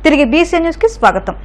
తిరిగి బీసీ న్యూస్కి స్వాగతం.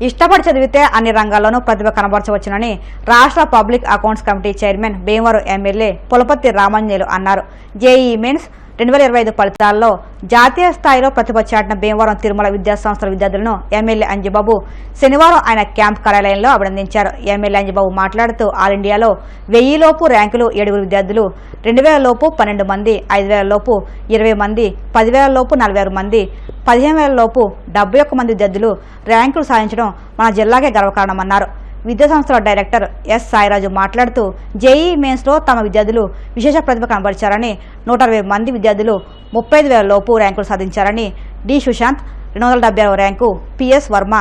ఇష్టపడి చదివితే అన్ని రంగాల్లోనూ ప్రతిభ కనబరచవచ్చునని రాష్ట్ర public accounts committee chairman Bhimavaram MLA Pulaparthi Ramanjaneyulu అన్నారు. జేఈఈ మెయిన్స్ 2025 ఫలితాల్లో జాతీయ స్థాయిలో ప్రతిభ చాటిన భీమవరం తిరుమల విద్యాసంస్థల విద్యార్థులను ఎమ్మెల్యే అంజిబాబు శనివారం ఆయన క్యాంప్ కార్యాలయంలో అభినందించారు. ఎమ్మెల్యే అంజిబాబు మాట్లాడుతూ ఆల్ ఇండియాలో 1000 లోపు ర్యాంకులు 7 విద్యార్థులు, 2000 లోపు 12 మంది, 5000 లోపు 20 మంది, 10,000 లోపు 46 మంది, 15,000 లోపు 71 మంది విద్యార్థులు ర్యాంకులు సాధించడం మన జిల్లాకే గర్వకారణమన్నారు. విద్యాసంస్థల డైరెక్టర్ ఎస్ సాయిరాజు మాట్లాడుతూ జేఈఈ మెయిన్స్లో తమ విద్యార్థులు విశేష ప్రతిభ కనబరిచారని, 120 మంది విద్యార్థులు 35,000 లోపు ర్యాంకులు సాధించారని, డి సుశాంత్ 276వ ర్యాంకు, పిఎస్ వర్మ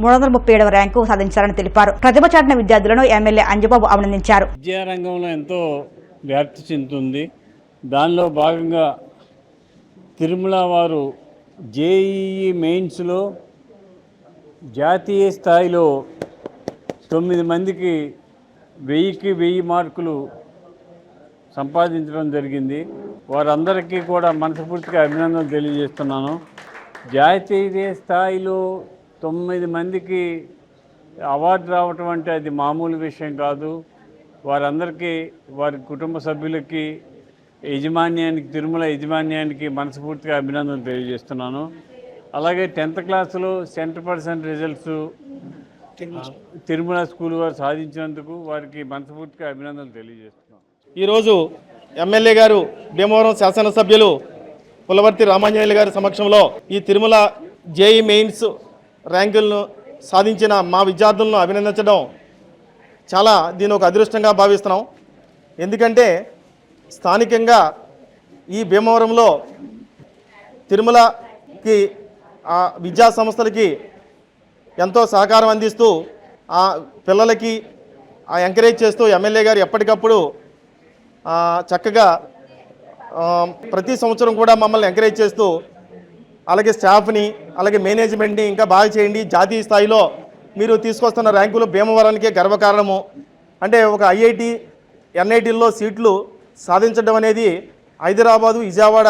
337వ ర్యాంకు సాధించారని తెలిపారు. ప్రతిభ చాటిన విద్యార్థులను ఎమ్మెల్యే అంజిబాబు అభినందించారు. విద్యారంగంలో ఎంతో వ్యాప్తి చెందుతుంది. దానిలో భాగంగా తిరుమల వారు జేఈఈ మెయిన్స్లో జాతీయ స్థాయిలో 9 మందికి 1000కి 1000 మార్కులు సంపాదించడం జరిగింది. వారందరికీ కూడా మనస్ఫూర్తిగా అభినందనలు తెలియజేస్తున్నాను. జాతీయ స్థాయిలో 9 మందికి అవార్డు రావటం అంటే అది మామూలు విషయం కాదు. వారందరికీ, వారి కుటుంబ సభ్యులకి, యాజమాన్యానికి, తిరుమల యాజమాన్యానికి మనస్ఫూర్తిగా అభినందనలు తెలియజేస్తున్నాను. అలాగే 10th క్లాసులో 100% రిజల్ట్స్ తిరుమల స్కూల్ వారు సాధించినందుకు వారికి మనస్ఫూర్తిగా అభినందనలు తెలియజేస్తున్నాం. ఈరోజు ఎమ్మెల్యే గారు భీమవరం శాసనసభ్యులు పులపర్తి రామాంజనేయులు గారి సమక్షంలో ఈ తిరుమల జేఈఈ మెయిన్స్ ర్యాంకులను సాధించిన మా విద్యార్థులను అభినందించడం దీని ఒక అదృష్టంగా భావిస్తున్నాం. ఎందుకంటే స్థానికంగా ఈ భీమవరంలో తిరుమలకి విద్యా సంస్థలకి ఎంతో సహకారం అందిస్తూ ఆ పిల్లలకి ఎంకరేజ్ చేస్తూ ఎమ్మెల్యే గారు ఎప్పటికప్పుడు చక్కగా ప్రతి సంవత్సరం కూడా మమ్మల్ని ఎంకరేజ్ చేస్తూ, అలాగే స్టాఫ్ని, అలాగే మేనేజ్మెంట్ని ఇంకా బాగా చేయండి, జాతీయ స్థాయిలో మీరు తీసుకొస్తున్న ర్యాంకులు భీమవరానికే గర్వకారణము. అంటే ఒక ఐఐటి, ఎన్ఐటీల్లో సీట్లు సాధించడం అనేది హైదరాబాదు, విజయవాడ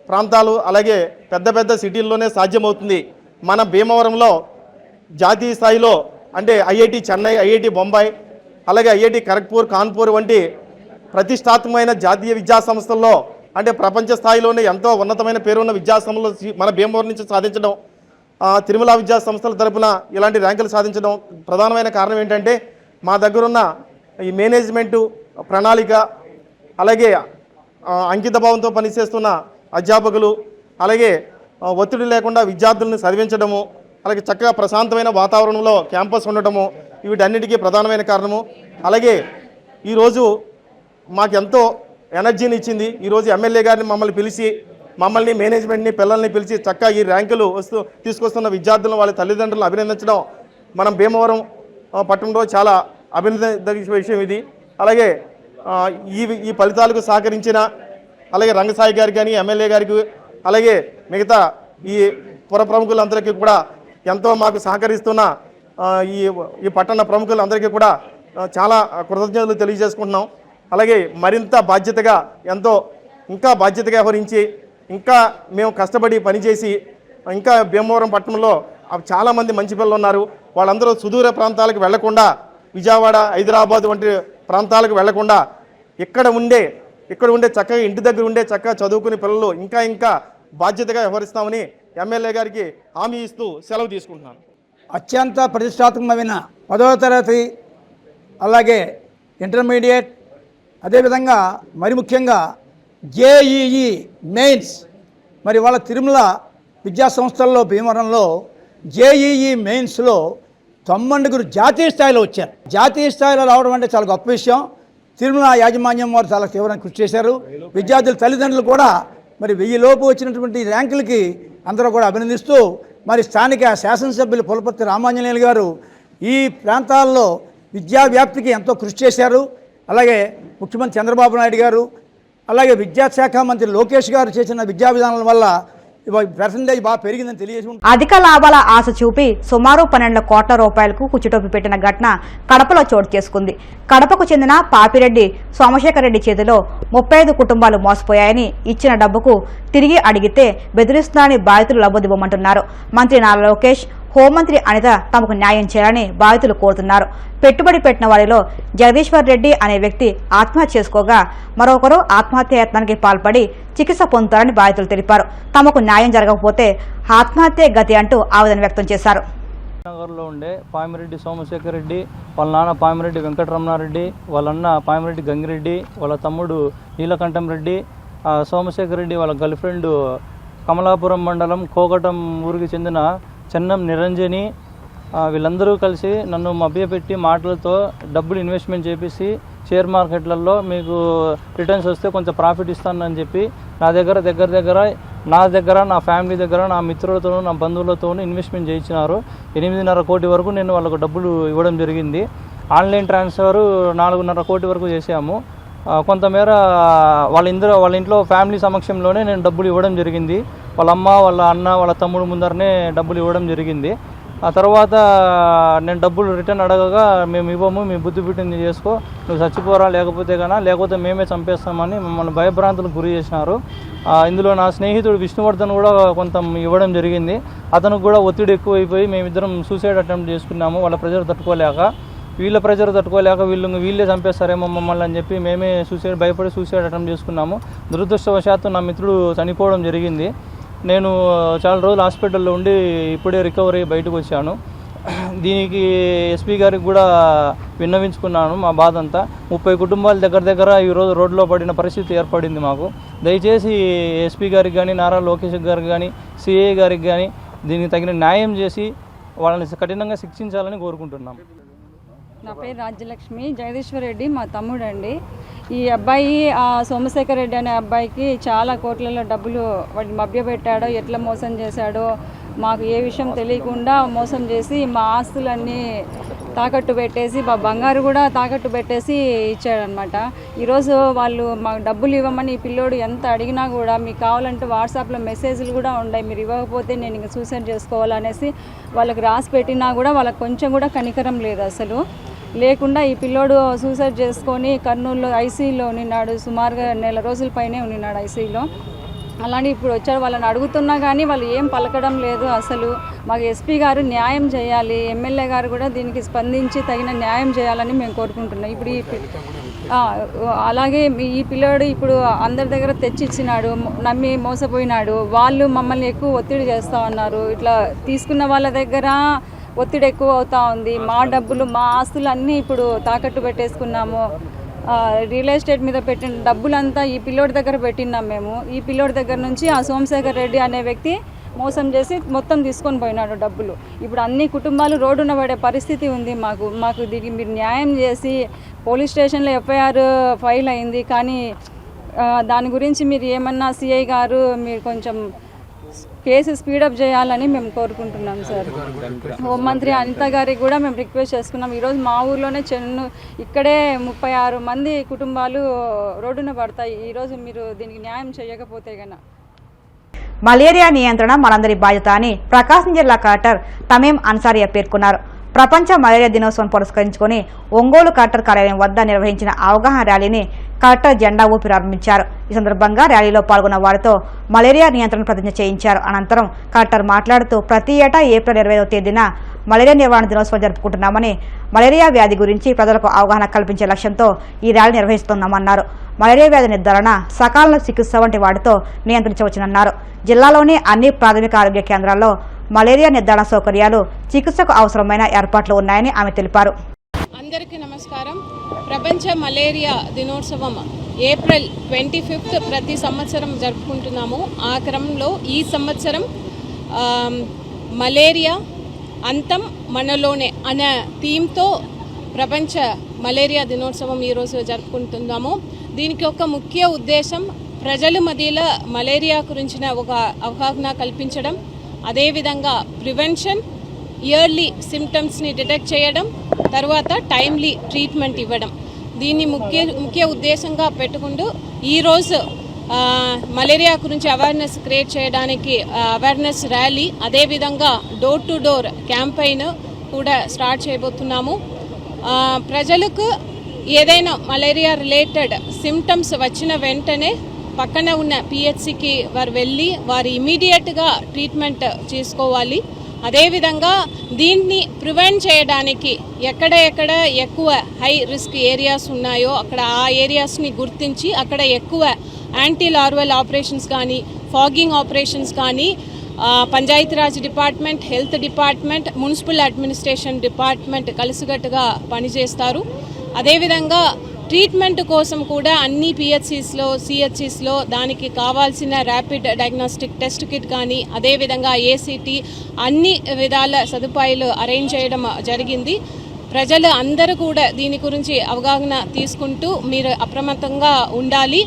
ప్రాంతాలు, అలాగే పెద్ద పెద్ద సిటీల్లోనే సాధ్యమవుతుంది. మన భీమవరంలో జాతీయ స్థాయిలో అంటే ఐఐటి చెన్నై, ఐఐటి బొంబాయి, అలాగే ఐఐటి ఖరగ్పూర్, కాన్పూర్ వంటి ప్రతిష్టాత్మకమైన జాతీయ విద్యా సంస్థల్లో అంటే ప్రపంచ స్థాయిలోనే ఎంతో ఉన్నతమైన పేరున్న విద్యా సంస్థలు మన భీమవరం నుంచి సాధించడం, తిరుమల విద్యా సంస్థల తరపున ఇలాంటి ర్యాంకులు సాధించడం ప్రధానమైన కారణం ఏంటంటే మా దగ్గరున్న ఈ మేనేజ్మెంటు ప్రణాళిక, అలాగే అంకితభావంతో పనిచేస్తున్న అధ్యాపకులు, అలాగే ఒత్తిడి లేకుండా విద్యార్థులను చదివించడము, అలాగే చక్కగా ప్రశాంతమైన వాతావరణంలో క్యాంపస్ ఉండటము, వీటన్నిటికీ ప్రధానమైన కారణము. అలాగే ఈరోజు మాకెంతో ఎనర్జీని ఇచ్చింది. ఈరోజు ఎమ్మెల్యే గారిని మమ్మల్ని మేనేజ్మెంట్ని, పిల్లల్ని పిలిచి చక్కగా ఈ ర్యాంకులు తీసుకొస్తున్న విద్యార్థులను, వాళ్ళ తల్లిదండ్రులను అభినందించడం మనం భీమవరం పట్టణంలో చాలా అభినందన విషయం ఇది. అలాగే ఈ ఫలితాలకు సహకరించిన అలాగే రంగసాయి గారికి కానీ, ఎమ్మెల్యే గారికి, అలాగే మిగతా ఈ పుర ప్రముఖులందరికీ కూడా ఎంతో మాకు సహకరిస్తున్న ఈ పట్టణ ప్రముఖులందరికీ కూడా చాలా కృతజ్ఞతలు తెలియజేసుకుంటున్నాం. అలాగే మరింత బాధ్యతగా ఇంకా బాధ్యతగా వ్యవహరించి ఇంకా మేము కష్టపడి పనిచేసి ఇంకా భీమవరం పట్టణంలో చాలామంది మంచి పిల్లలు ఉన్నారు. వాళ్ళందరూ సుదూర ప్రాంతాలకు వెళ్లకుండా, విజయవాడ, హైదరాబాద్ వంటి ప్రాంతాలకు వెళ్లకుండా ఇక్కడ ఉండే చక్కగా ఇంటి దగ్గర ఉండే చక్కగా చదువుకునే పిల్లలు ఇంకా బాధ్యతగా వ్యవహరిస్తామని ఎమ్మెల్యే గారికి హామీ ఇస్తూ సెలవు తీసుకుంటున్నాను. అత్యంత ప్రతిష్టాత్మకమైన 10వ తరగతి, అలాగే ఇంటర్మీడియట్, అదేవిధంగా మరి ముఖ్యంగా జేఈఈ మెయిన్స్ మరి వాళ్ళ తిరుమల విద్యా సంస్థల్లో భీమవరంలో జేఈఈ మెయిన్స్లో 90 జాతీయ స్థాయిలో వచ్చారు. జాతీయ స్థాయిలో రావడం అంటే చాలా గొప్ప విషయం. తిరుమల యాజమాన్యం వారు చాలా తీవ్రంగా కృషి చేశారు. విద్యార్థుల తల్లిదండ్రులు కూడా మరి 1000 లోపు వచ్చినటువంటి ర్యాంకులకి అందరూ కూడా అభినందిస్తూ మరి స్థానిక శాసనసభ్యులు పులపర్తి రామాంజనేయులు గారు ఈ ప్రాంతాల్లో విద్యా వ్యాప్తికి ఎంతో కృషి చేశారు. అలాగే ముఖ్యమంత్రి చంద్రబాబు నాయుడు గారు, అలాగే విద్యాశాఖ మంత్రి లోకేష్ గారు చేసిన విద్యా విధానాల వల్ల పర్సంటేజ్ బాగా పెరిగిందని తెలియజేసి అధిక లాభాల ఆశ చూపి సుమారు 12 కోట్ల రూపాయలకు కుచ్చుటోపి పెట్టిన ఘటన కడపలో చోటు చేసుకుంది. కడపకు చెందిన పాపిరెడ్డి సోమశేఖర్ రెడ్డి చేతిలో 35 కుటుంబాలు మోసపోయాయని, ఇచ్చిన డబ్బుకు తిరిగి అడిగితే బెదిరిస్తున్నారని బాధితులు లబోదిబోమంటున్నారు. మంత్రి నారా లోకేష్, హోంమంత్రి అనిత తమకు న్యాయం చేయాలని బాధితులు కోరుతున్నారు. పెట్టుబడి పెట్టిన వారిలో జగదీశ్వర్ రెడ్డి అనే వ్యక్తి ఆత్మహత్య చేసుకోగా మరొకరు ఆత్మహత్యాయత్నానికి పాల్పడి చికిత్స పొందుతారని బాధితులు తెలిపారు. తమకు న్యాయం జరగకపోతే ఆత్మహత్య గతి అంటూ ఆవేదన వ్యక్తం చేశారు. నగర్లో ఉండే పామిరెడ్డి సోమశేఖర్ రెడ్డి, వాళ్ళ నాన్న పామిరెడ్డి వెంకటరమణారెడ్డి, వాళ్ళ అన్న పామిరెడ్డి గంగిరెడ్డి, వాళ్ళ తమ్ముడు నీలకంఠం రెడ్డి, సోమశేఖర్ రెడ్డి వాళ్ళ గర్ల్ ఫ్రెండ్ కమలాపురం మండలం కోకటం ఊరికి చెందిన చెన్నం నిరంజని, వీళ్ళందరూ కలిసి నన్ను మభ్యపెట్టి మాటలతో డబ్బులు ఇన్వెస్ట్మెంట్ చేసి షేర్ మార్కెట్లలో మీకు రిటర్న్స్ వస్తే కొంచెం ప్రాఫిట్ ఇస్తానని చెప్పి నా దగ్గర నా ఫ్యామిలీ దగ్గర నా మిత్రులతోనూ నా బంధువులతోనూ ఇన్వెస్ట్మెంట్ చేయించినారు. 8.5 కోటి వరకు నేను వాళ్ళకు డబ్బులు ఇవ్వడం జరిగింది. ఆన్లైన్ ట్రాన్స్ఫర్ 4.5 కోటి వరకు చేశాము. కొంతమేర వాళ్ళ ఇంట్లో ఫ్యామిలీ సమక్షంలోనే నేను డబ్బులు ఇవ్వడం జరిగింది. వాళ్ళ అమ్మ, వాళ్ళ అన్న, వాళ్ళ తమ్ముడు ముందరనే డబ్బులు ఇవ్వడం జరిగింది. ఆ తర్వాత నేను డబ్బులు రిటర్న్ అడగగా మేము ఇవ్వము, మీ బుద్ధి పుట్టింది చేసుకో, నువ్వు చచ్చిపోరా లేకపోతే మేమే చంపేస్తామని మమ్మల్ని భయభ్రాంతులకు గురి చేసినారు. ఇందులో నా స్నేహితుడు విష్ణువర్ధన్ కూడా కొంత ఇవ్వడం జరిగింది. అతనికి కూడా ఒత్తిడి ఎక్కువైపోయి మేమిద్దరం సూసైడ్ అటెంప్ట్ చేసుకున్నాము. వాళ్ళ ప్రెజర్ తట్టుకోలేక, వీళ్ళ ప్రెజర్ తట్టుకోలేక వీళ్ళే చంపేస్తారేమో మమ్మల్ని అని చెప్పి మేమే భయపడి సూసైడ్ అటెంప్ట్ చేసుకున్నాము. దురదృష్టవశాత్తు నా మిత్రుడు చనిపోవడం జరిగింది. నేను చాలా రోజులు హాస్పిటల్లో ఉండి ఇప్పుడే రికవరీ బయటకు వచ్చాను. దీనికి ఎస్పీ గారికి కూడా విన్నవించుకున్నాను మా బాధ అంతా. 30 కుటుంబాల దగ్గర ఈరోజు రోడ్లో పడిన పరిస్థితి ఏర్పడింది మాకు. దయచేసి ఎస్పీ గారికి కానీ, నారా లోకేష్ గారికి కానీ, సిఐ గారికి కానీ దీనికి తగిన న్యాయం చేసి వాళ్ళని కఠినంగా శిక్షించాలని కోరుకుంటున్నాం. నా పేరు రాజ్యలక్ష్మి. జగదీశ్వర్ రెడ్డి మా తమ్ముడు అండి. ఈ అబ్బాయి సోమశేఖర్ రెడ్డి అనే అబ్బాయికి చాలా కోట్లలో డబ్బులు వాడిని మభ్యపెట్టాడో, ఎట్లా మోసం చేశాడో మాకు ఏ విషయం తెలియకుండా మోసం చేసి మా ఆస్తులన్నీ తాకట్టు పెట్టేసి, మా బంగారు కూడా తాకట్టు పెట్టేసి ఇచ్చాడనమాట. ఈరోజు వాళ్ళు మాకు డబ్బులు ఇవ్వమని ఈ పిల్లోడు ఎంత అడిగినా కూడా, మీకు కావాలంటే వాట్సాప్లో మెసేజ్లు కూడా ఉన్నాయి, మీరు ఇవ్వకపోతే నేను ఇంకా సూసైడ్ చేసుకోవాలనేసి వాళ్ళకి రాసి పెట్టినా కూడా వాళ్ళకి కొంచెం కూడా కనికరం లేదు అసలు లేకుండా ఈ పిల్లోడు సూసైడ్ చేసుకొని కర్నూలులో ఐసీయూలో ఉన్నాడు. సుమారుగా 1 నెల రోజుల పైనే ఉన్నాడు ఐసీయూలో. అలానే ఇప్పుడు వచ్చారు, వాళ్ళని అడుగుతున్నా కానీ వాళ్ళు ఏం పలకడం లేదు. అసలు మాకు ఎస్పీ గారు న్యాయం చేయాలి, ఎమ్మెల్యే గారు కూడా దీనికి స్పందించి తగిన న్యాయం చేయాలని మేము కోరుకుంటున్నాం. ఇప్పుడు అలాగే ఈ పిల్లోడు ఇప్పుడు అందరి దగ్గర తెచ్చిచ్చినాడు, నమ్మి మోసపోయినాడు. వాళ్ళు మమ్మల్ని ఎక్కువ ఒత్తిడి చేస్తూ ఉన్నారు. ఇట్లా తీసుకున్న వాళ్ళ దగ్గర ఒత్తిడి ఎక్కువ అవుతూ ఉంది. మా డబ్బులు, మా ఆస్తులు అన్నీ ఇప్పుడు తాకట్టు పెట్టేసుకున్నాము. రియల్ ఎస్టేట్ మీద పెట్టిన డబ్బులంతా ఈ పిల్లోడి దగ్గర పెట్టినాం మేము. ఈ పిల్లోడి దగ్గర నుంచి ఆ సోమశేఖర్ రెడ్డి అనే వ్యక్తి మోసం చేసి మొత్తం తీసుకొని పోయినాడు డబ్బులు. ఇప్పుడు అన్ని కుటుంబాలు రోడ్డున పడే పరిస్థితి ఉంది. మాకు దీనికి మీరు న్యాయం చేసి, పోలీస్ స్టేషన్లో ఎఫ్ఐఆర్ ఫైల్ అయింది, కానీ దాని గురించి మీరు ఏమన్నా సిఐ గారు మీరు కొంచెం కేసు స్పీడప్ చేయాలని మేము కోరుకుంటున్నాం సార్. హోంమంత్రి అనిత గారికి కూడా మేము రిక్వెస్ట్ చేసుకున్నాం. ఈరోజు మా ఊర్లోనే ఇక్కడే 36 మంది కుటుంబాలు రోడ్డున పడతాయి. ఈరోజు మీరు దీనికి న్యాయం చేయకపోతే గన. మలేరియా నియంత్రణ మనందరి బాధ్యత అని ప్రకాశం జిల్లా కలెక్టర్ తమీం అన్సారియా పేర్కొన్నారు. ప్రపంచ మలేరియా దినోత్సవం పురస్కరించుకుని ఒంగోలు కలెక్టర్ కార్యాలయం వద్ద నిర్వహించిన అవగాహన ర్యాలీని కలెక్టర్ జెండా ఊపి ప్రారంభించారు. ఈ సందర్భంగా ర్యాలీలో పాల్గొన్న వారితో మలేరియా నియంత్రణ ప్రతిజ్ఞ చేయించారు. అనంతరం కలెక్టర్ మాట్లాడుతూ ప్రతి ఏటా ఏప్రిల్ 25వ తేదీన మలేరియా నివారణ దినోత్సవం జరుపుకుంటున్నామని, మలేరియా వ్యాధి గురించి ప్రజలకు అవగాహన కల్పించే లక్ష్యంతో ఈ ర్యాలీ నిర్వహిస్తున్నామన్నారు. మలేరియా వ్యాధి నిర్ధారణ, సకాల చికిత్స వంటి వాటితో నియంత్రించవచ్చునన్నారు. జిల్లాలోని అన్ని ప్రాథమిక ఆరోగ్య కేంద్రాల్లో మలేరియా నిర్ధారణ సౌకర్యాలు, చికిత్సకు అవసరమైన ఏర్పాట్లు ఉన్నాయని ఆమె తెలిపారు. అందరికీ నమస్కారం. ప్రపంచ మలేరియా దినోత్సవం ఏప్రిల్ 25th ప్రతి సంవత్సరం జరుపుకుంటున్నాము. ఆ క్రమంలో ఈ సంవత్సరం మలేరియా అంతం మనలోనే అనే థీమ్తో ప్రపంచ మలేరియా దినోత్సవం ఈరోజు జరుపుకుంటున్నాము. దీనికి ఒక ముఖ్య ఉద్దేశం ప్రజల మధ్యలో మలేరియా గురించిన ఒక అవగాహన కల్పించడం, అదేవిధంగా ప్రివెన్షన్, ఇయర్లీ సిమ్టమ్స్ని డిటెక్ట్ చేయడం, తర్వాత టైమ్లీ ట్రీట్మెంట్ ఇవ్వడం. దీన్ని ముఖ్య ఉద్దేశంగా పెట్టుకుంటూ ఈరోజు మలేరియా గురించి అవేర్నెస్ క్రియేట్ చేయడానికి అవేర్నెస్ ర్యాలీ, అదేవిధంగా డోర్ టు డోర్ క్యాంపెయిన్ కూడా స్టార్ట్ చేయబోతున్నాము. ప్రజలకు ఏదైనా మలేరియా రిలేటెడ్ సిమ్టమ్స్ వచ్చిన వెంటనే పక్కన ఉన్న పిహెచ్సికి వారు వెళ్ళి వారు ఇమీడియట్గా ట్రీట్మెంట్ చేసుకోవాలి. అదేవిధంగా దీన్ని ప్రివెంట్ చేయడానికి ఎక్కడ ఎక్కువ హై రిస్క్ ఏరియాస్ ఉన్నాయో అక్కడ ఆ ఏరియాస్ని గుర్తించి అక్కడ ఎక్కువ యాంటీ లార్వల్ ఆపరేషన్స్ కానీ ఫాగింగ్ ఆపరేషన్స్ కానీ Panchayati Raj department, health department, municipal administration department కలిసికట్టుగా పనిచేస్తారు. అదేవిధంగా ట్రీట్మెంట్ కోసం కూడా అన్ని పిహెచ్సిస్లో, సిహెచ్సిస్లో దానికి కావాల్సిన ర్యాపిడ్ డయాగ్నోస్టిక్ టెస్ట్ కిట్ కానీ అదేవిధంగా ఏసీటీ అన్ని విధాల సదుపాయాలు అరేంజ్ చేయడం జరిగింది. ప్రజలు అందరూ కూడా దీని గురించి అవగాహన తీసుకుంటూ మీరు అప్రమత్తంగా ఉండాలి.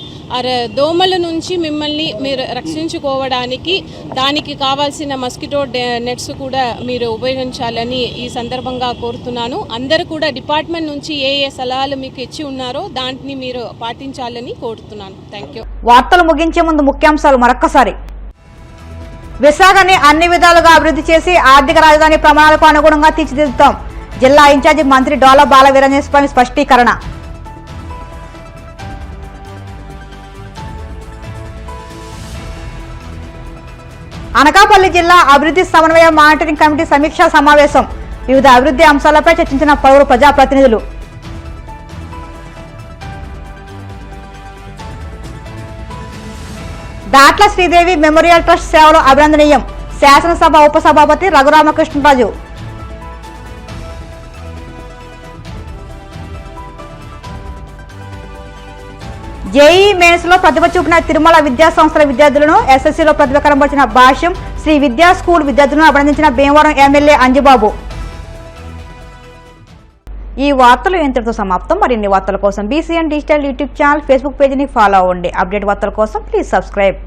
దోమల నుంచి మిమ్మల్ని మీరు రక్షించుకోవడానికి దానికి కావాల్సిన మస్కిటో నెట్స్ కూడా మీరు ఉపయోగించాలని ఈ సందర్భంగా కోరుతున్నాను. అందరూ కూడా డిపార్ట్మెంట్ నుంచి ఏ సలహాలు మీకు ఇచ్చి ఉన్నారో దాన్ని మీరు పాటించాలని కోరుతున్నాను. Thank you. వార్తలు ముగించే ముందు ముఖ్యాంశాలు మరొక్కసారి. విశాఖని అన్ని విధాలుగా అభివృద్ధి చేసి ఆర్థిక రాజధాని ప్రమాణాలకు అనుగుణంగా తీర్చిదిద్దుతాం. జిల్లా ఇన్ఛార్జి మంత్రి డోలా బాల వీరాంజనేయ స్వామి స్పష్టీకరణ. అనకాపల్లి జిల్లా అభివృద్ధి సమన్వయ మానిటరింగ్ కమిటీ సమీక్షా సమావేశం. వివిధ అభివృద్ధి అంశాలపై చర్చించిన పలువురు ప్రజాప్రతినిధులు. దాట్ల శ్రీదేవి మెమోరియల్ ట్రస్ట్ సేవలు అభినందనీయం. శాసనసభ ఉపసభాపతి రఘురామకృష్ణరాజు. జేఈ మెయిన్స్ లో ప్రతిభ చూపిన తిరుమల విద్యా సంస్థల విద్యార్థులను, ఎస్ఎస్సీలో ప్రతిభ కనబరిచిన భాష్యం శ్రీ విద్యా స్కూల్ విద్యార్థులను అభినందించిన భీమవరం ఎమ్మెల్యే అంజిబాబు. ఈ వార్తలు ఇంతటితో సమాప్తం. మరిన్ని వార్తల కోసం BCN digital YouTube channel, Facebook పేజీని ఫాలో అవ్వండి. అప్డేట్ వార్తల కోసం ప్లీజ్ సబ్స్క్రైబ్.